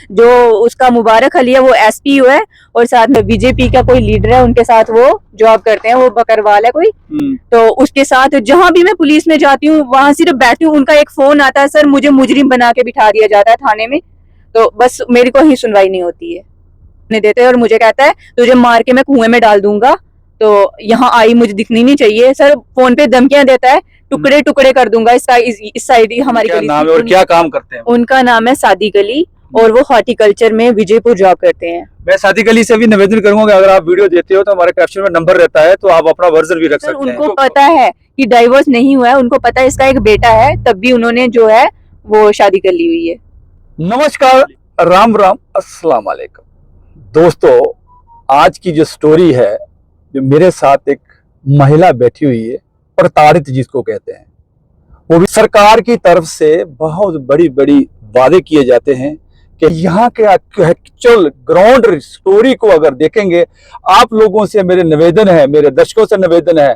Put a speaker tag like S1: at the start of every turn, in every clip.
S1: जो उसका मुबारक अली है वो एसपी है, और साथ में बीजेपी का कोई लीडर है, उनके साथ वो जॉब करते हैं, वो बकरवाल है कोई। तो उसके साथ जहां भी मैं पुलिस में जाती हूँ वहां सिर्फ बैठी हूँ, उनका एक फोन आता है, सर मुझे मुजरिम बना के बिठा दिया जाता है थाने में, तो बस मेरी को ही सुनवाई नहीं होती है, नहीं देते, और मुझे कहता है तुझे मार के मैं कुएं में डाल दूंगा, तो यहाँ आई मुझे दिखनी नहीं चाहिए। सर फोन पे धमकियां देता है, टुकड़े टुकड़े कर दूंगा इस साइड हमारी
S2: क्या
S1: गली
S2: नाम है और क्या काम करते हैं?
S1: उनका नाम है सादिक अली, और वो हॉर्टिकल्चर में विजयपुर जॉब करते हैं।
S2: मैं सादिक अली से भी निवेदन करूंगा कि अगर आप वीडियो देते हो तो हमारे कैप्शन में नंबर रहता है, तो आप अपना वर्जन भी रख सकते हैं।
S1: उनको पता है कि डाइवोर्स नहीं हुआ है, उनको पता है इसका एक बेटा है, तब भी उन्होंने जो है वो शादी कर ली हुई है।
S2: नमस्कार, राम राम, अस्सलाम वालेकुम दोस्तों। आज की जो स्टोरी है, जो मेरे साथ एक महिला बैठी हुई है, प्रताड़ित जिसको कहते हैं, वो भी सरकार की तरफ से बहुत बड़ी बड़ी वादे किए जाते हैं कि यहाँ के एक्चुअल ग्राउंड स्टोरी को अगर देखेंगे, आप लोगों से मेरे निवेदन है, मेरे दर्शकों से निवेदन है,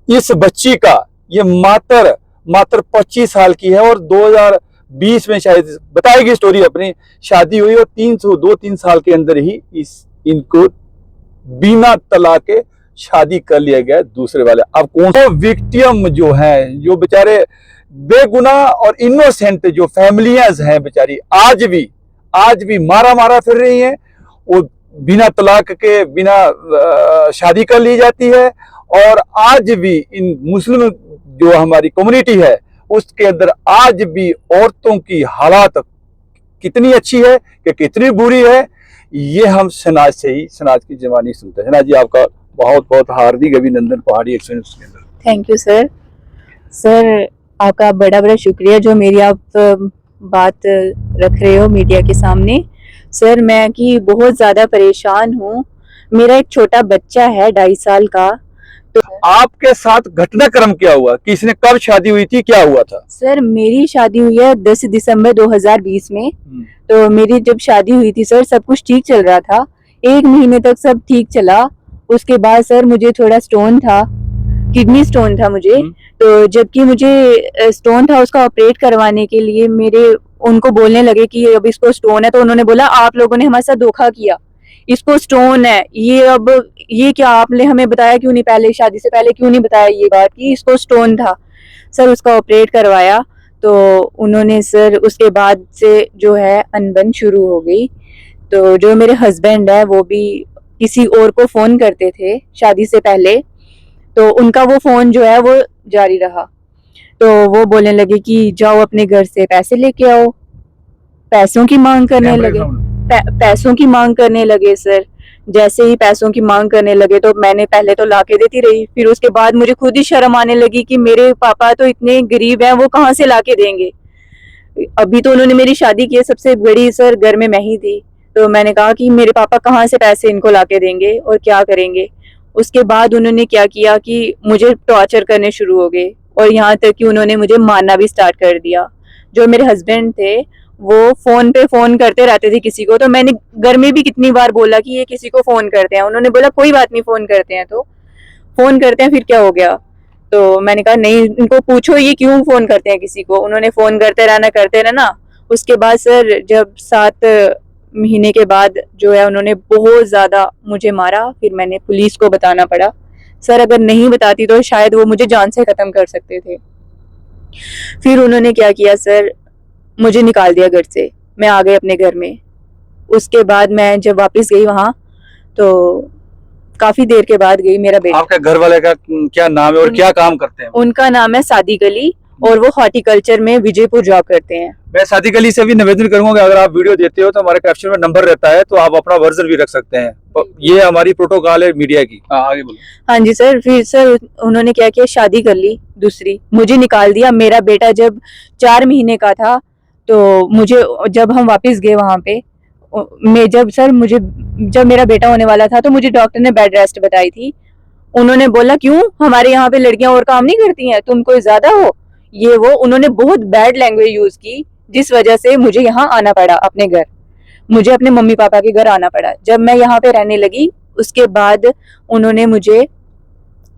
S2: इस बच्ची का ये मात्र 25 साल की है और 2020 में शायद बताएगी स्टोरी, अपनी शादी हुई और 2-3 साल के अंदर ही इनको बिना तलाक के शादी कर लिया गया दूसरे वाले। अब कौन सा विक्टिम जो है, जो बेचारे बेगुनाह और इनोसेंट जो फैमिलियां हैं बेचारी, आज भी मारा फिर रही हैं, वो बिना तलाक के, बिना शादी कर ली जाती है। और आज भी इन मुस्लिम जो हमारी कम्युनिटी है उसके अंदर आज भी औरतों की हालात कितनी अच्छी है कि कितनी बुरी है, ये हम शनाज से ही, शनाज की जवानी सुनते हैं। शनाज जी, आपका बहुत बहुत हार्दिक अभिनंदन पहाड़ी एक्सपीरियंस के अंदर।
S1: Thank you sir. सर आपका बड़ा बड़ा शुक्रिया जो मेरी आप बात रख रहे हो मीडिया के सामने। सर मैं कि बहुत ज़्यादा परेशान हूँ, मेरा एक छोटा बच्चा है 2.5 साल का। तो
S2: आपके साथ घटनाक्रम क्या हुआ, किसने कब शादी हुई थी, क्या हुआ था?
S1: सर मेरी शादी हुई है 10 दिसंबर 2020 में। तो मेरी जब शादी हुई थी सर, सब कुछ ठीक चल रहा था, 1 महीने तक सब ठीक चला। उसके बाद सर मुझे थोड़ा स्टोन था, किडनी स्टोन था मुझे। तो जबकि मुझे स्टोन था, उसका ऑपरेट करवाने के लिए मेरे उनको बोलने लगे कि अब इसको स्टोन है, तो उन्होंने बोला आप लोगों ने हमारे साथ धोखा किया, इसको स्टोन है ये। अब ये क्या, आपने हमें बताया क्यों नहीं, पहले शादी से पहले क्यों नहीं बताया ये बात कि इसको स्टोन था। सर उसका ऑपरेट करवाया, तो उन्होंने सर उसके बाद से जो है अनबन शुरू हो गई। तो जो मेरे हस्बैंड है वो भी किसी और को फोन करते थे शादी से पहले, तो उनका वो फोन जो है वो जारी रहा। तो वो बोलने लगे कि जाओ अपने घर से पैसे लेके आओ, पैसों की मांग करने लगे, पैसों की मांग करने लगे सर। जैसे ही पैसों की मांग करने लगे तो मैंने पहले तो लाके देती रही, फिर उसके बाद मुझे खुद ही शर्म आने लगी कि मेरे पापा तो इतने गरीब हैं, वो कहाँ से लाके देंगे। अभी तो उन्होंने मेरी शादी की है, सबसे बड़ी सर घर में मैं ही थी, तो मैंने कहा कि मेरे पापा कहाँ से पैसे इनको लाके देंगे और क्या करेंगे। उसके बाद उन्होंने क्या किया कि मुझे टॉर्चर करने शुरू हो गए, और यहाँ तक कि उन्होंने मुझे मारना भी स्टार्ट कर दिया। जो मेरे हस्बैंड थे वो फोन पे फोन करते रहते थे किसी को, तो मैंने घर में भी कितनी बार बोला कि ये किसी को फोन करते हैं, उन्होंने बोला कोई बात नहीं, फोन करते हैं तो फोन करते हैं, फिर क्या हो गया। तो मैंने कहा नहीं, इनको पूछो ये क्यों फोन करते हैं किसी को। उन्होंने फोन करते रहना। उसके बाद सर जब 7 महीने के बाद जो है उन्होंने बहुत ज्यादा मुझे मारा, फिर मैंने पुलिस को बताना पड़ा। सर अगर नहीं बताती तो शायद वो मुझे जान से खत्म कर सकते थे। फिर उन्होंने क्या किया सर, मुझे निकाल दिया घर से, मैं आ गई अपने घर में। उसके बाद मैं जब वापस गई वहां, तो काफी देर के बाद गई। मेरा बेटा,
S2: आपके घर वाले का क्या नाम है और क्या काम करते हैं?
S1: उनका नाम है सादिक अली, और वो हॉर्टिकल्चर में विजयपुर जॉब करते हैं।
S2: मैं सादिक अली से भी निवेदन करूंगा कि अगर आप वीडियो देते हो तो हमारे कैप्शन में नंबर रहता है, तो आप अपना वर्जन भी रख सकते हैं। ये हमारी प्रोटोकॉल है मीडिया की। आगे बोलो।
S1: हाँ जी सर। फिर सर उन्होंने क्या किया, शादी कर ली दूसरी, मुझे निकाल दिया। मेरा बेटा जब 4 महीने का था, तो मुझे, जब हम वापस गए वहां पे, जब मेरा बेटा होने वाला था, तो मुझे डॉक्टर ने बेड रेस्ट बताई थी। उन्होंने बोला क्यों, हमारे यहाँ पे लड़कियां और काम नहीं करती हैं, तुम कोई ज्यादा हो, ये वो। उन्होंने बहुत बैड लैंग्वेज यूज की, जिस वजह से मुझे यहाँ आना पड़ा अपने घर, मुझे अपने मम्मी पापा के घर आना पड़ा। जब मैं यहाँ पे रहने लगी, उसके बाद उन्होंने मुझे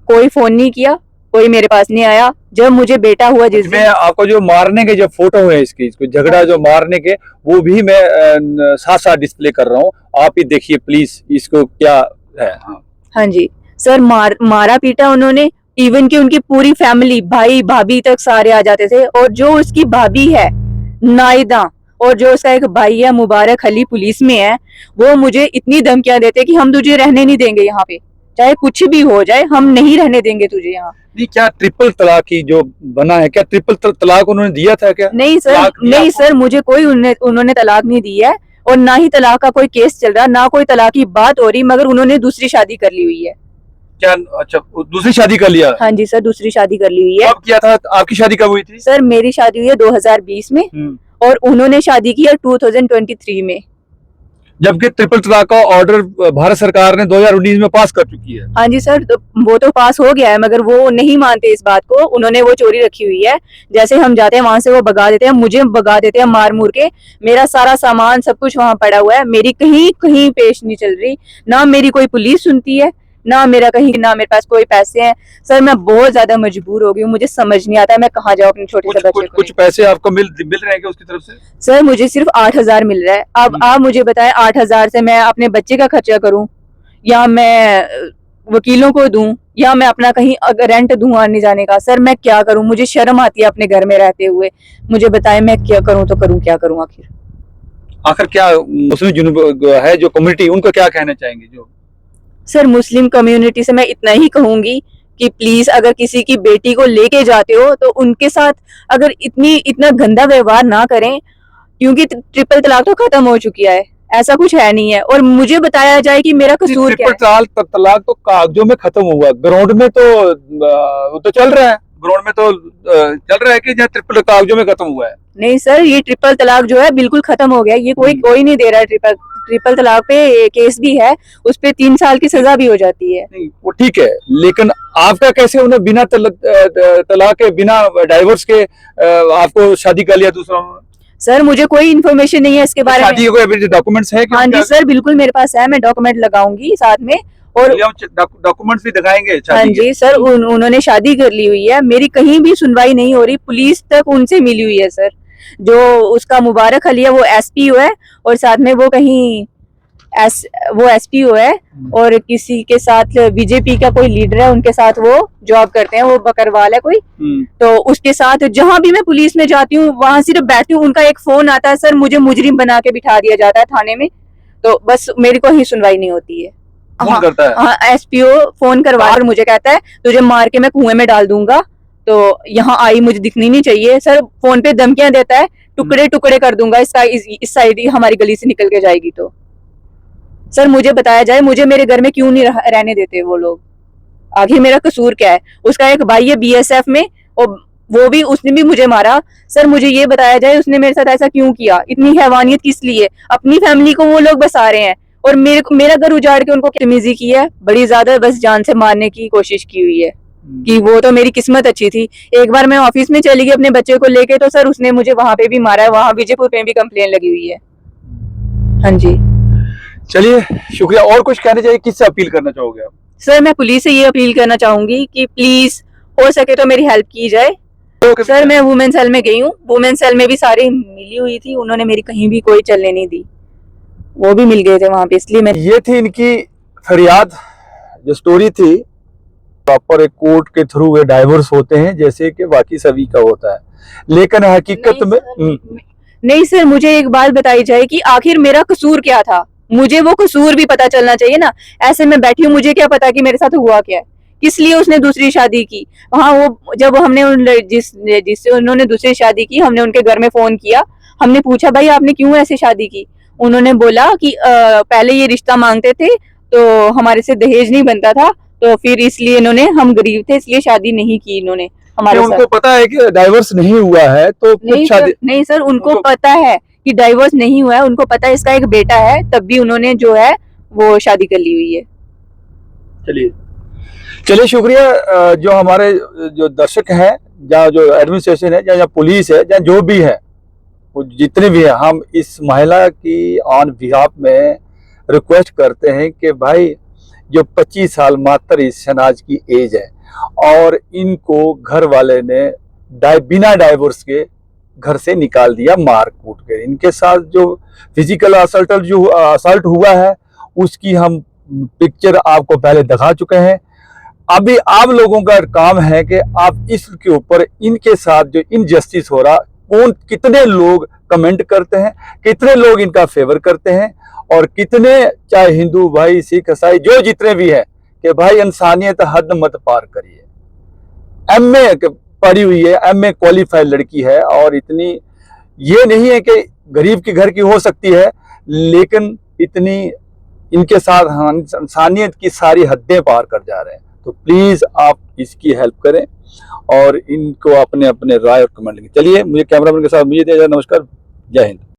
S1: कोई फोन नहीं किया, कोई मेरे पास नहीं आया। जब मुझे बेटा हुआ जिस
S2: मैं
S1: दिन,
S2: आपको जो मारने के जो फोटो है इसको झगड़ा जो मारने के, वो भी मैं साथ साथ डिस्प्ले कर रहा हूँ, आप ही देखिए प्लीज इसको क्या है। हाँ
S1: हाँ जी सर, मारा पीटा उन्होंने। इवन कि उनकी पूरी फैमिली, भाई भाभी तक सारे आ जाते थे। और जो उसकी भाभी है नाइदा, और जो उसका एक भाई है मुबारक अली, पुलिस में है, वो मुझे इतनी धमकियां देते कि हम तुझे रहने नहीं देंगे यहाँ पे, चाहे कुछ भी हो जाए, हम नहीं रहने देंगे तुझे यहाँ।
S2: नहीं, क्या ट्रिपल तलाक की जो बना है, क्या ट्रिपल तलाक उन्होंने दिया था क्या?
S1: नहीं सर,
S2: तलाक दिया
S1: नहीं
S2: आपको?
S1: सर, मुझे कोई उन्होंने तलाक नहीं दी है। और ना ही तलाक का कोई केस चल रहा, ना कोई तलाक की बात हो रही, मगर उन्होंने दूसरी शादी कर ली हुई है।
S2: क्या? अच्छा, दूसरी शादी कर लिया?
S1: हाँ जी सर, दूसरी शादी कर ली हुई है।
S2: कब किया था? आपकी शादी कब हुई थी?
S1: सर मेरी शादी हुई है 2020 में, और उन्होंने शादी की है 2023 में।
S2: जबकि ट्रिपल तलाक का ऑर्डर भारत सरकार ने 2019 में पास कर चुकी है।
S1: हाँ जी सर, तो वो तो पास हो गया है, मगर वो नहीं मानते इस बात को। उन्होंने वो चोरी रखी हुई है। जैसे हम जाते हैं वहां से वो भगा देते हैं, मुझे भगा देते हैं मार मूर के। मेरा सारा सामान सब कुछ वहां पड़ा हुआ है, मेरी कहीं कहीं पेश नहीं चल रही। ना मेरी कोई पुलिस सुनती है, ना मेरा कहीं, ना मेरे पास कोई पैसे हैं। सर मैं बहुत ज्यादा मजबूर हो गई हूँ, मुझे समझ नहीं आता है मैं कहाँ जाऊँ अपने छोटे से बच्चे को
S2: कुछ पैसे आपको मिल रहे हैं क्या उसकी तरफ से?
S1: सर मुझे सिर्फ 8,000 मिल रहा है। अब आप मुझे बताएं, 8,000 से मैं अपने बच्चे का खर्चा करूं, या मैं वकीलों को दूं, या मैं अपना कहीं रेंट दूं आने जाने का? सर मैं क्या करूं? मुझे शर्म आती है अपने घर में रहते हुए। मुझे बताएं मैं क्या करूं, तो करूं क्या करूं आखिर?
S2: आखिर क्या मुस्लिम जुनूब है जो कम्युनिटी, उनको क्या कहना चाहेंगे? जो
S1: सर मुस्लिम कम्युनिटी से मैं इतना ही कहूंगी कि प्लीज अगर किसी की बेटी को लेके जाते हो तो उनके साथ अगर इतना गंदा व्यवहार ना करें, क्योंकि ट्रिपल तलाक तो खत्म हो चुकी है, ऐसा कुछ है नहीं है। और मुझे बताया जाए कि मेरा कसूर क्या है।
S2: ट्रिपल तलाक तो कागजों में खत्म हुआ, ग्राउंड में तो वो तो चल रहा है, ग्राउंड में तो चल रहा है कि जहाँ ट्रिपल कागजों में खत्म हुआ है।
S1: नहीं सर, ये ट्रिपल तलाक जो है बिल्कुल खत्म हो गया। ये कोई नहीं दे रहा है। ट्रिपल तलाक पे केस भी है, उस पे 3 साल की सजा भी हो जाती है।
S2: नहीं वो ठीक है, लेकिन आपका कैसे उन्हें बिना तलाक के, बिना डाइवोर्स के आपको शादी कर लिया दूसरा?
S1: सर मुझे कोई इन्फॉर्मेशन नहीं है इसके बारे में।
S2: शादी के कोई डॉक्यूमेंट्स है?
S1: हाँ जी सर, बिल्कुल मेरे पास है, मैं डॉक्यूमेंट लगाऊंगी साथ में। और
S2: डॉक्यूमेंट्स भी दिखाएंगे
S1: हाँ
S2: शादी
S1: जी सर, उन्होंने शादी कर ली हुई है, मेरी कहीं भी सुनवाई नहीं हो रही। पुलिस तक उनसे मिली हुई है सर। जो उसका मुबारक अली है वो एसपीओ है, और साथ में वो कहीं वो एसपीओ है, और किसी के साथ बीजेपी का कोई लीडर है, उनके साथ वो जॉब करते हैं, वो बकरवाल है कोई। तो उसके साथ जहां भी मैं पुलिस में जाती हूँ वहां सिर्फ बैठती हूँ, उनका एक फोन आता है, सर मुझे मुजरिम बना के बिठा दिया जाता है थाने में। तो बस मेरी को ही सुनवाई नहीं होती है।
S2: फोन करता है?
S1: हाँ, एसपीओ फोन करवा और मुझे कहता है तुझे मार के मैं कुएं में डाल दूंगा, तो यहाँ आई मुझे दिखनी नहीं चाहिए। सर फोन पे धमकियां देता है, टुकड़े टुकड़े कर दूंगा इसका, इस साइड हमारी गली से निकल के जाएगी तो। सर मुझे बताया जाए, मुझे मेरे घर में क्यों नहीं रहने देते वो लोग? आखिर मेरा कसूर क्या है? उसका एक भाई है बीएसएफ में, और उसने भी मुझे मारा। सर मुझे ये बताया जाए, उसने मेरे साथ ऐसा क्यों किया? इतनी हैवानियत किस लिए? अपनी फैमिली को वो लोग बसा रहे हैं, और मेरा घर उजाड़ के उनको तमीजी की है बड़ी ज्यादा, बस जान से मारने की कोशिश की हुई है। कि वो तो मेरी किस्मत अच्छी थी। एक बार मैं ऑफिस में चली गई अपने बच्चे को लेके, तो सर उसने मुझे वहां पे भी मारा है, वहां विजयपुर पे भी कंप्लेन लगी हुई है। हाँ जी
S2: चलिए शुक्रिया। और कुछ कहना चाहिए, किससे अपील करना चाहोगे आप?
S1: सर मैं पुलिस से ये अपील करना चाहूंगी कि प्लीज हो सके तो मेरी हेल्प की जाए। सर मैं वुमेन सेल में गई हूँ, वुमेन सेल में भी सारी मिली हुई थी, उन्होंने मेरी कहीं भी कोई चलने नहीं दी, वो भी मिल गए थे वहां पे, इसलिए मैं।
S2: ये थी इनकी फरियाद, जो स्टोरी थी। प्रॉपर एक कोर्ट के थ्रू ये डाइवोर्स होते हैं जैसे कि बाकी सभी का होता है, लेकिन हकीकत में
S1: नहीं सर, मुझे एक बात बताई जाए कि आखिर मेरा कसूर क्या था? मुझे वो कसूर भी पता चलना चाहिए ना। ऐसे मैं बैठी हूँ, मुझे क्या पता कि मेरे साथ हुआ क्या है, किस लिए उसने दूसरी शादी की। हाँ, वो जब हमने जिससे उन्होंने दूसरी शादी की, हमने उनके घर में फोन किया, हमने पूछा भाई आपने क्यों ऐसे शादी की? उन्होंने बोला कि पहले ये रिश्ता मांगते थे तो हमारे से दहेज नहीं बनता था, तो फिर इसलिए इन्होंने, हम गरीब थे इसलिए शादी नहीं की इन्होंने हमारे साथ।
S2: उनको पता है कि डाइवोर्स नहीं हुआ है तो
S1: नहीं सर, उनको पता है कि डाइवोर्स नहीं हुआ है, उनको पता है इसका एक बेटा है, तब भी उन्होंने जो है वो शादी कर ली हुई है।
S2: चलिए शुक्रिया। जो हमारे जो दर्शक हैं, जहाँ जो एडमिनिस्ट्रेशन है, जहाँ पुलिस है, जहाँ जो भी है, वो जितने भी हैं, हम इस महिला की ऑन बिहाफ में रिक्वेस्ट करते हैं कि भाई जो 25 साल मात्र इस शनाज की एज है, और इनको घर वाले ने बिना डाइवोर्स के घर से निकाल दिया मार कूट कर। इनके साथ जो फिजिकल असल्ट हुआ है उसकी हम पिक्चर आपको पहले दिखा चुके हैं। अभी आप लोगों का काम है कि आप इसके ऊपर इनके साथ जो इनजस्टिस हो रहा, कितने लोग कमेंट करते हैं, कितने लोग इनका फेवर करते हैं, और कितने चाहे हिंदू भाई, सिख, ईसाई जो जितने भी हैं कि भाई इंसानियत हद मत पार करिए। एमए पढ़ी हुई है, एमए क्वालिफाइड लड़की है, और इतनी ये नहीं है कि गरीब के घर की हो सकती है, लेकिन इतनी इनके साथ इंसानियत की सारी हदें पार कर जा रहे हैं। तो प्लीज आप इसकी हेल्प करें और इनको अपने अपने राय और कमेंट लिखें। चलिए, मुझे कैमरामैन के साथ मुझे दिया जाए। नमस्कार, जय हिंद।